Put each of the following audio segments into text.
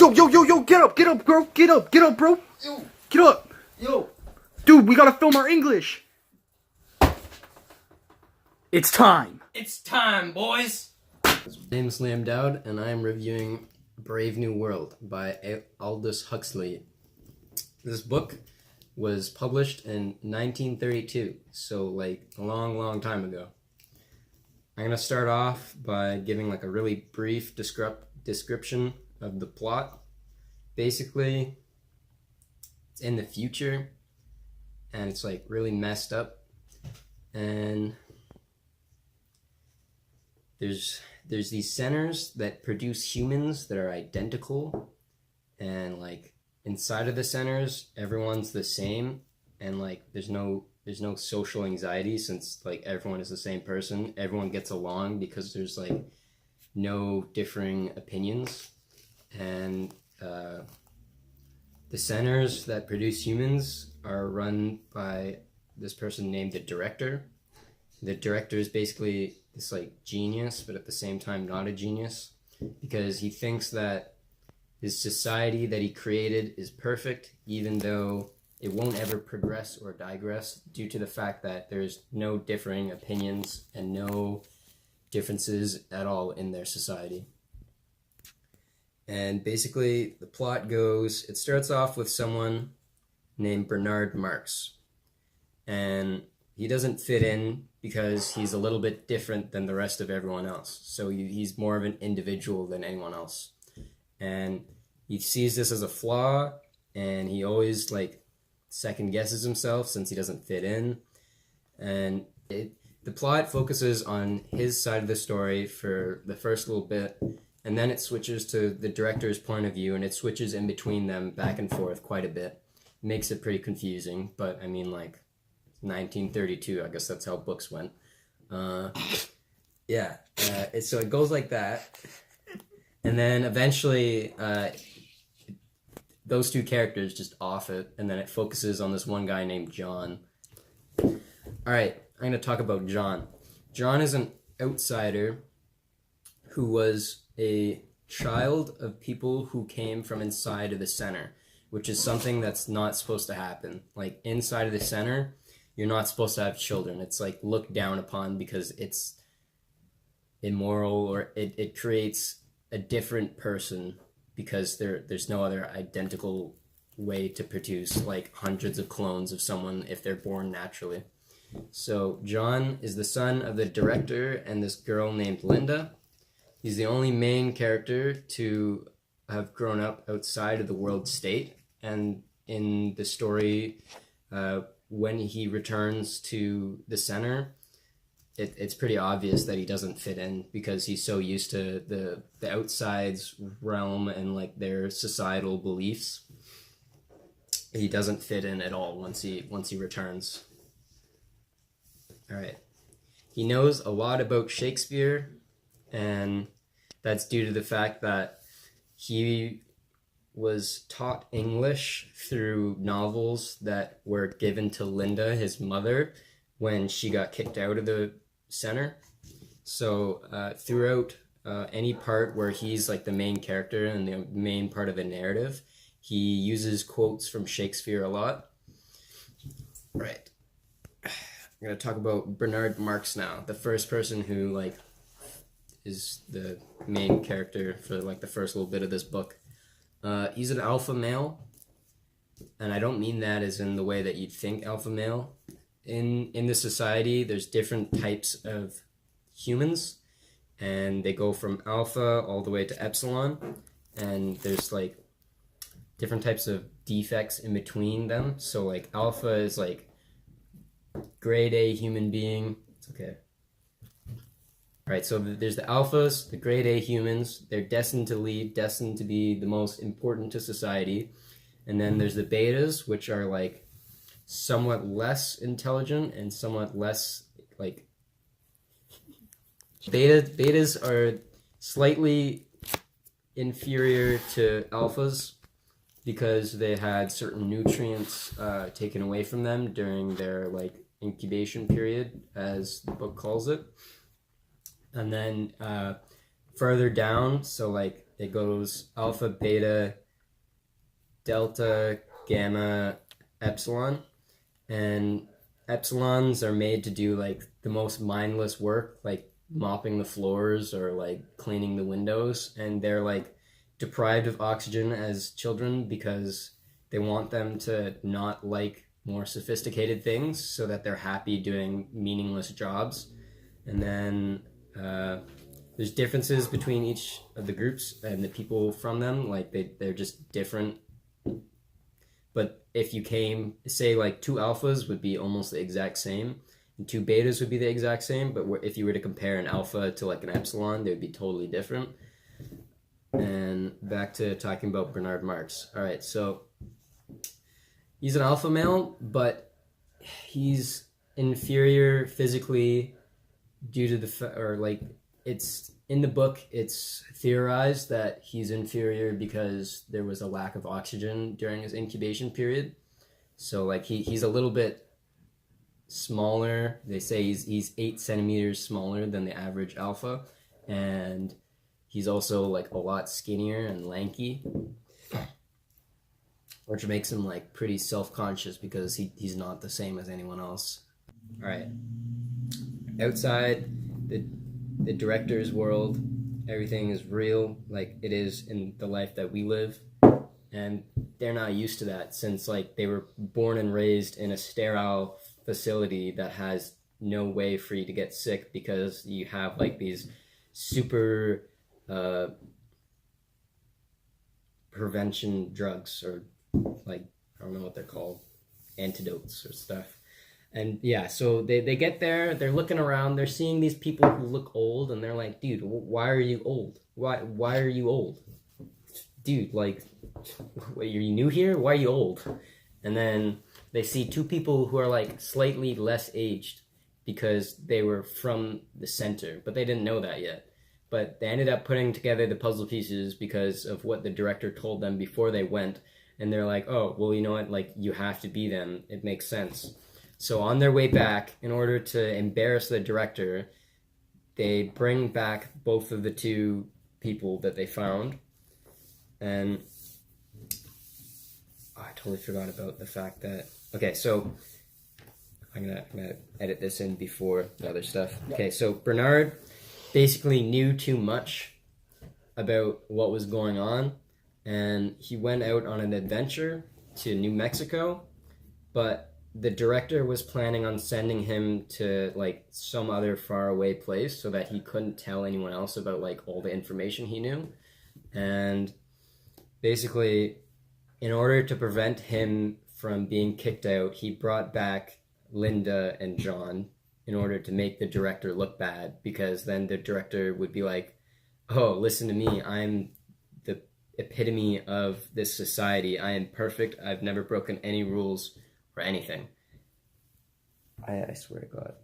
Yo, get up, bro. Get up, bro. Yo, Get up. yo. Dude, we gotta film our English. It's time. It's time, boys. My name's Liam Dowd, and I am reviewing Brave New World by Aldous Huxley. This book was published in 1932, so like a long time ago. I'm gonna start off by giving like a really brief description of the plot. Basically, it's in the future, and it's like really messed up, and there's these centers that produce humans that are identical, and like inside of the centers everyone's the same, and like there's no social anxiety since like everyone is the same person. Everyone gets along because there's like no differing opinions, and the centers that produce humans are run by this person named the director. The director is basically this like genius, but at the same time not a genius, because he thinks that his society that he created is perfect, even though it won't ever progress or digress due to the fact that there's no differing opinions and no differences at all in their society. And basically the plot goes, it starts off with someone named Bernard Marx, and he doesn't fit in because he's a little bit different than the rest of everyone else. So he's more of an individual than anyone else. And he sees this as a flaw, and he always like second guesses himself since he doesn't fit in. And the plot focuses on his side of the story for the first little bit, and then it switches to the director's point of view, and it switches in between them back and forth quite a bit. Makes it pretty confusing, but I mean, like, 1932, I guess that's how books went. So it goes like that, and then eventually those two characters just off it, and then it focuses on this one guy named John. Alright, I'm going to talk about John. John is an outsider who was a child of people who came from inside of the center, which is something that's not supposed to happen. Like, inside of the center, you're not supposed to have children. It's like looked down upon because it's immoral, or it creates a different person because there's no other identical way to produce like hundreds of clones of someone if they're born naturally. So John is the son of the director and this girl named Linda. He's the only main character to have grown up outside of the world state, and in the story, when he returns to the center, it's pretty obvious that he doesn't fit in because he's so used to the outside's realm and like their societal beliefs. He doesn't fit in at all once he returns. All right. He knows a lot about Shakespeare, and that's due to the fact that he was taught English through novels that were given to Linda, his mother, when she got kicked out of the center. So throughout any part where he's like the main character and the main part of the narrative, he uses quotes from Shakespeare a lot. Right. I'm going to talk about Bernard Marx now, the first person who like is the main character for like the first little bit of this book. He's an alpha male, and I don't mean that as in the way that you'd think alpha male. In the society, there's different types of humans, and they go from alpha all the way to epsilon, and there's like different types of defects in between them. So like alpha is like grade A human being. It's okay. Right, so there's the alphas, the grade A humans. They're destined to lead, destined to be the most important to society. And then there's the betas, which are like somewhat less intelligent and somewhat less like betas are slightly inferior to alphas because they had certain nutrients taken away from them during their like incubation period, as the book calls it. And then further down, so like it goes alpha, beta, delta, gamma, epsilon, and epsilons are made to do like the most mindless work, like mopping the floors or like cleaning the windows, and they're like deprived of oxygen as children because they want them to not like more sophisticated things so that they're happy doing meaningless jobs. And then there's differences between each of the groups and the people from them, like they're just different. But if you came, say like two alphas would be almost the exact same, and two betas would be the exact same, but if you were to compare an alpha to like an epsilon, they would be totally different. And back to talking about Bernard Marx. All right, so he's an alpha male, but he's inferior physically due to it's in the book, it's theorized that he's inferior because there was a lack of oxygen during his incubation period. So like he's a little bit smaller. They say he's 8 centimeters smaller than the average alpha, and he's also like a lot skinnier and lanky, which makes him like pretty self-conscious because he's not the same as anyone else. All right, outside the director's world, everything is real like it is in the life that we live, and they're not used to that since like they were born and raised in a sterile facility that has no way for you to get sick because you have like these super prevention drugs, or like I don't know what they're called, antidotes or stuff. And yeah, so they get there, they're looking around, they're seeing these people who look old, and they're like, dude, why are you old? Why are you old? Dude, like, are you new here? Why are you old? And then they see two people who are like slightly less aged because they were from the center, but they didn't know that yet. But they ended up putting together the puzzle pieces because of what the director told them before they went, and they're like, oh, well, you know what, like, you have to be them. It makes sense. So on their way back, in order to embarrass the director, they bring back both of the two people that they found. And I totally forgot about the fact that... Okay, so I'm gonna edit this in before the other stuff. Okay, so Bernard basically knew too much about what was going on, and he went out on an adventure to New Mexico, but the director was planning on sending him to like some other faraway place so that he couldn't tell anyone else about like all the information he knew. And basically, in order to prevent him from being kicked out, he brought back Linda and John in order to make the director look bad, because then the director would be like, oh, listen to me, I'm the epitome of this society. I am perfect. I've never broken any rules or anything. I swear to God.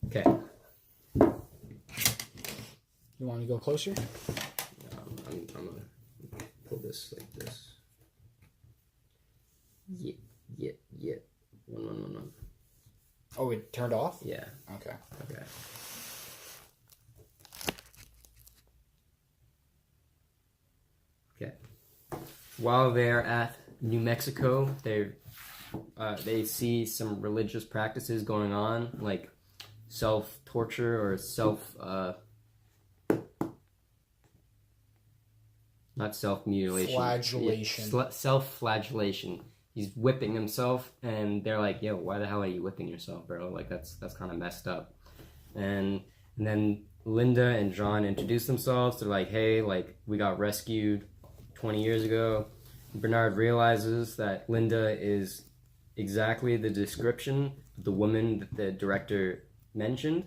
Okay. You want me to go closer? I'm gonna pull this like this. Yeah. One. Oh, it turned off? Yeah. Okay. Okay. While they're at New Mexico, they see some religious practices going on, like self-torture or not self-mutilation. Flagellation. Self-flagellation. He's whipping himself, and they're like, yo, why the hell are you whipping yourself, bro? Like, that's kind of messed up. And then Linda and John introduce themselves. They're like, hey, like, we got rescued 20 years ago. Bernard realizes that Linda is exactly the description of the woman that the director mentioned.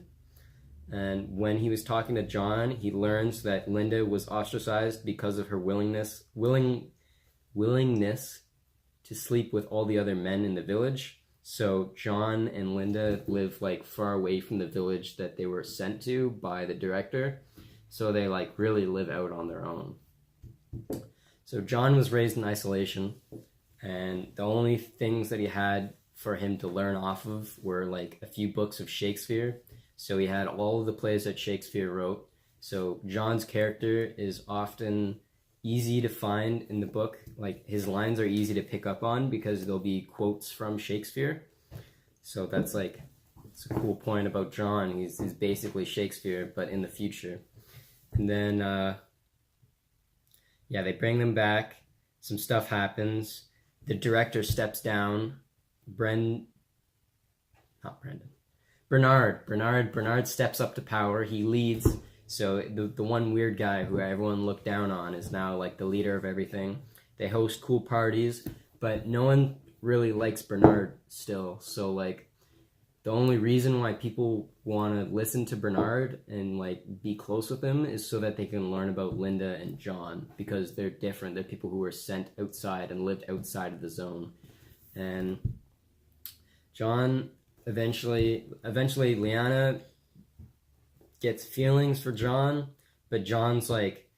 And when he was talking to John, he learns that Linda was ostracized because of her willingness to sleep with all the other men in the village. So John and Linda live like far away from the village that they were sent to by the director. So they like really live out on their own. So John was raised in isolation, and the only things that he had for him to learn off of were like a few books of Shakespeare. So he had all of the plays that Shakespeare wrote. So John's character is often easy to find in the book. Like his lines are easy to pick up on because they'll be quotes from Shakespeare. So that's like, it's a cool point about John. He's basically Shakespeare, but in the future. And then, they bring them back. Some stuff happens. The director steps down. Bernard steps up to power. He leads. So the one weird guy who everyone looked down on is now like the leader of everything. They host cool parties, but no one really likes Bernard still. So like the only reason why people want to listen to Bernard and like be close with him is so that they can learn about Linda and John, because they're different. They're people who were sent outside and lived outside of the zone. And John eventually Lyanna gets feelings for John, but John's like,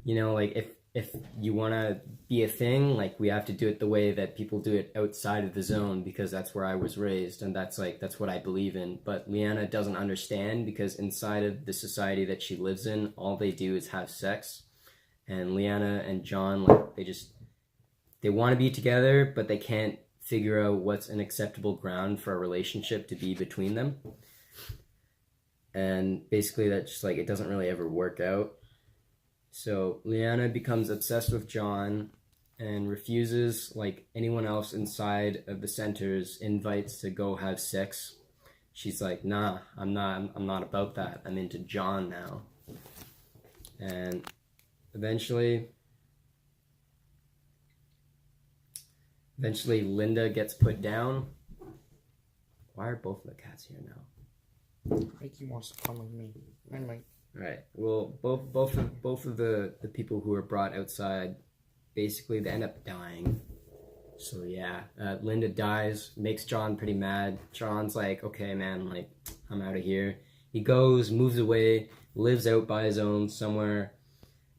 like if you want to be a thing, like we have to do it the way that people do it outside of the zone, because that's where I was raised and that's what I believe in. But Lyanna doesn't understand, because inside of the society that she lives in, all they do is have sex. And Lyanna and John, like they want to be together, but they can't figure out what's an acceptable ground for a relationship to be between them. And basically that just like, it doesn't really ever work out. So Lyanna becomes obsessed with John and refuses like anyone else inside of the center's invites to go have sex. She's like, nah, I'm not about that. I'm into John now. And eventually Linda gets put down. Why are both of the cats here now? Mikey wants to come with me. I might. Right. Well, both of the people who are brought outside, basically they end up dying. So yeah, Linda dies, makes John pretty mad. John's like, okay, man, like I'm out of here. He goes, moves away, lives out by his own somewhere.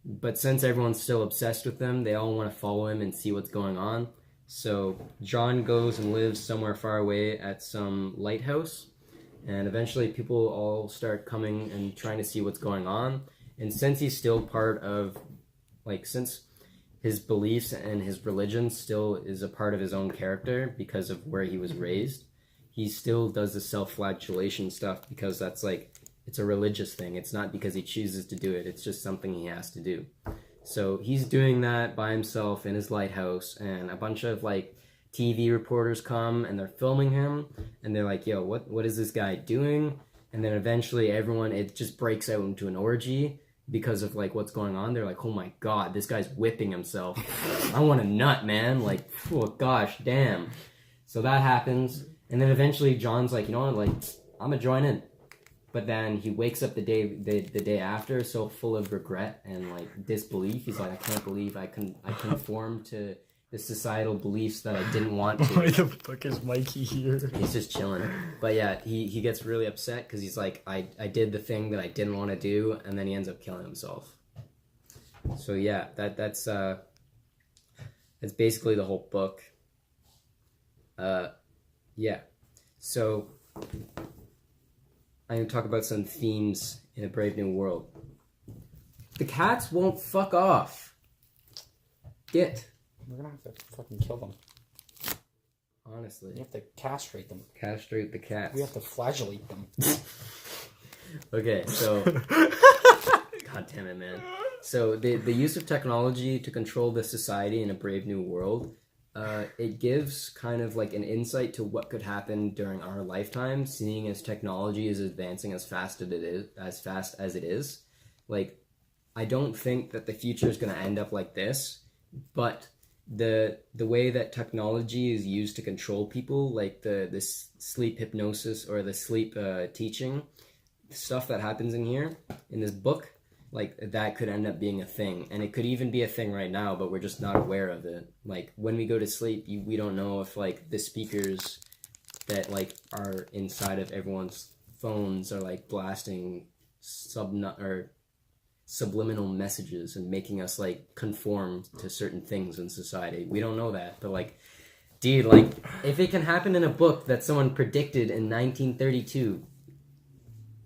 But since everyone's still obsessed with him, they all want to follow him and see what's going on. So John goes and lives somewhere far away at some lighthouse. And eventually people all start coming and trying to see what's going on. And since he's still part of, like, since his beliefs and his religion still is a part of his own character because of where he was raised, he still does the self-flagellation stuff because that's like, it's a religious thing. It's not because he chooses to do it. It's just something he has to do. So he's doing that by himself in his lighthouse, and a bunch of like TV reporters come and they're filming him, and they're like, yo, what is this guy doing? And then eventually it just breaks out into an orgy because of like what's going on. They're like, oh my god, this guy's whipping himself. I want a nut, man. Like, oh gosh, damn. So that happens, and then eventually John's like, you know what, like, I'm gonna join in. But then he wakes up the day after so full of regret and like disbelief. He's like, I can't believe I conform to the societal beliefs that I didn't want to. Why the fuck is Mikey here? He's just chilling. But yeah, he gets really upset because he's like, I did the thing that I didn't want to do, and then he ends up killing himself. So yeah, that's basically the whole book. Yeah. So I'm going to talk about some themes in A Brave New World. The cats won't fuck off. We're gonna have to fucking kill them. Honestly. We have to castrate them. Castrate the cats. We have to flagellate them. Okay, so... God damn it, man. So the use of technology to control the society in A Brave New World, it gives kind of like an insight to what could happen during our lifetime, seeing as technology is advancing as fast as it is. Like, I don't think that the future is going to end up like this, but the way that technology is used to control people, like the sleep hypnosis or the sleep teaching, stuff that happens in here, in this book, like that could end up being a thing. And it could even be a thing right now, but we're just not aware of it. Like when we go to sleep, we don't know if like the speakers that like are inside of everyone's phones are like blasting subliminal messages and making us like conform to certain things in society. We don't know that, but like Dude, like, if it can happen in a book that someone predicted in 1932,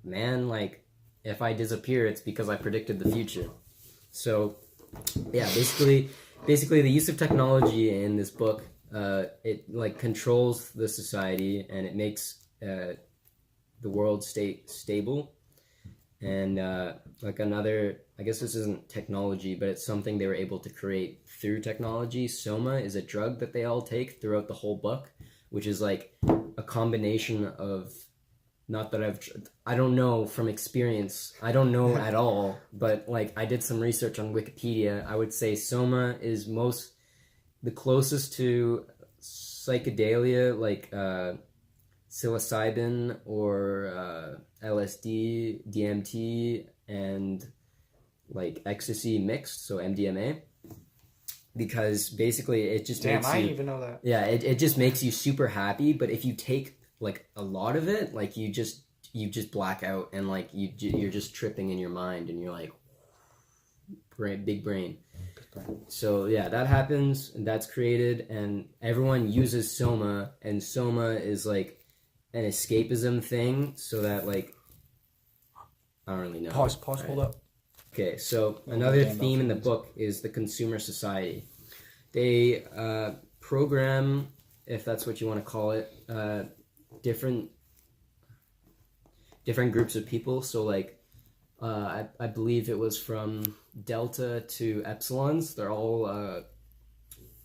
man, like, if I disappear, it's because I predicted the future. So, yeah, basically, the use of technology in this book, it, like, controls the society, and it makes the world state stable. And, like, another, I guess this isn't technology, but it's something they were able to create through technology. Soma is a drug that they all take throughout the whole book, which is, like, a combination of, not that I don't know from experience, I don't know at all, but, like, I did some research on Wikipedia. I would say Soma is the closest to psychedelia, like, psilocybin or LSD, DMT, and like ecstasy mixed, so MDMA, because basically it just Damn, makes I you, didn't even know that. yeah, it just makes you super happy. But if you take like a lot of it, like you just black out, and like you're just tripping in your mind, and you're like big brain. So yeah, that happens, and that's created, and everyone uses Soma, and Soma is like an escapism thing, so that like I don't really know. Pause, right? hold up. Okay, so another theme in the book is the consumer society. They program, if that's what you want to call it, different groups of people. So like I believe it was from Delta to Epsilons. They're all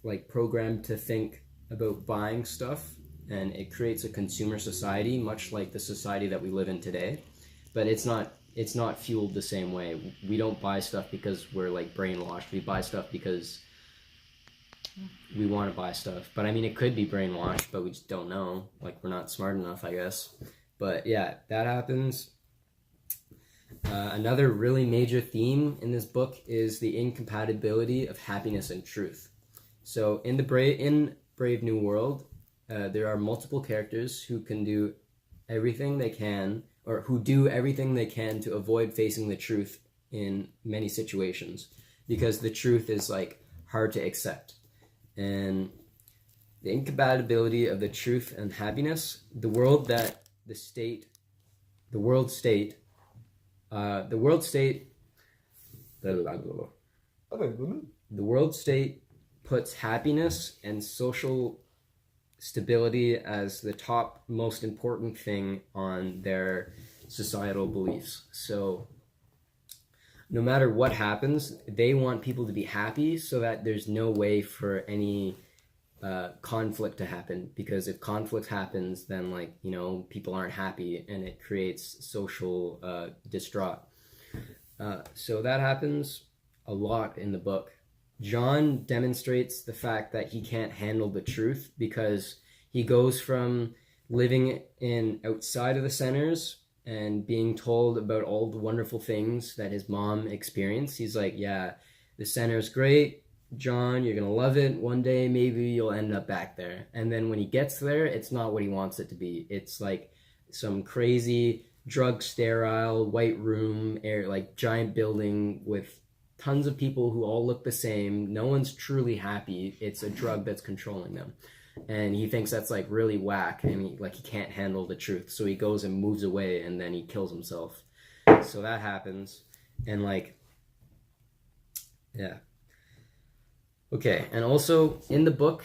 like programmed to think about buying stuff, and it creates a consumer society, much like the society that we live in today. But it's not fueled the same way. We don't buy stuff because we're like brainwashed. We buy stuff because we want to buy stuff. But I mean, it could be brainwashed, but we just don't know. Like, we're not smart enough, I guess. But yeah, that happens. Another really major theme in this book is the incompatibility of happiness and truth. So in Brave New World, there are multiple characters who can do everything they can, or who do everything they can to avoid facing the truth in many situations, because the truth is like hard to accept. And the incompatibility of the truth and happiness, the world state puts happiness and social stability as the top most important thing on their societal beliefs. So no matter what happens, they want people to be happy, so that there's no way for any conflict to happen, because if conflict happens, then like, you know, people aren't happy, and it creates social distraught. So that happens a lot in the book. John demonstrates the fact that he can't handle the truth, because he goes from living in outside of the centers and being told about all the wonderful things that his mom experienced. He's like, yeah, the center's great, John, you're gonna love it. One day maybe you'll end up back there. And then when he gets there, it's not what he wants it to be. It's like some crazy drug sterile white room, like giant building with tons of people who all look the same. No one's truly happy. It's a drug that's controlling them. And he thinks that's like really whack, and he can't handle the truth. So he goes and moves away, and then he kills himself. So that happens. And like, yeah. Okay, and also in the book,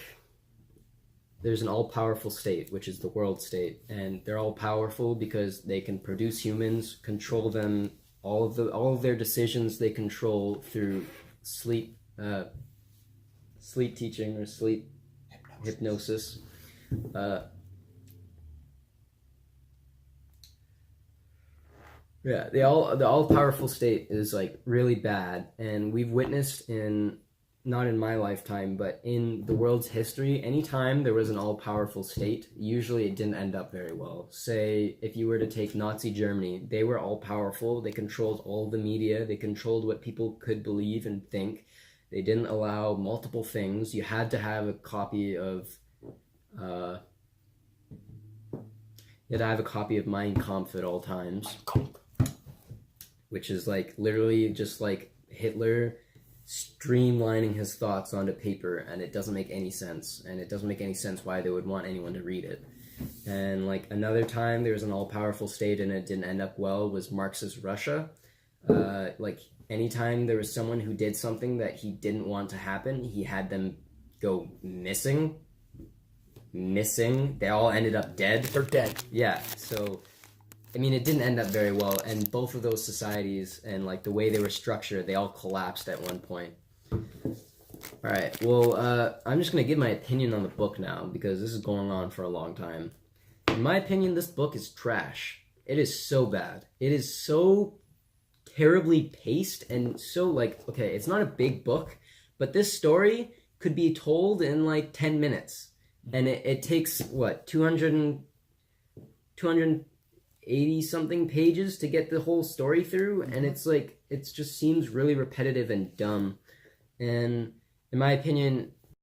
there's an all-powerful state, which is the world state. And they're all powerful because they can produce humans, control them, all of their decisions they control through sleep teaching or sleep hypnosis. Yeah, the all-powerful state is like really bad, and we've witnessed not in my lifetime, but in the world's history, anytime there was an all-powerful state, usually it didn't end up very well. Say, if you were to take Nazi Germany, they were all-powerful, they controlled all the media, they controlled what people could believe and think, they didn't allow multiple things, you had to have a copy of, Mein Kampf at all times, which is like, literally just like Hitler streamlining his thoughts onto paper, and it doesn't make any sense. And it doesn't make any sense why they would want anyone to read it. And like another time there was an all-powerful state and it didn't end up well was Marx's Russia. Like anytime there was someone who did something that he didn't want to happen, he had them go missing. They all ended up dead. They're dead. Yeah, so I mean, it didn't end up very well, and both of those societies and like the way they were structured, they all collapsed at one point. All right, well, I'm just gonna give my opinion on the book now because this is going on for a long time. In my opinion, this book is trash. It is so bad. It is so terribly paced and so like, okay, it's not a big book, but this story could be told in like 10 minutes. And it takes, what, 280 something pages to get the whole story through, and it's like, it just seems really repetitive and dumb. And in my opinion,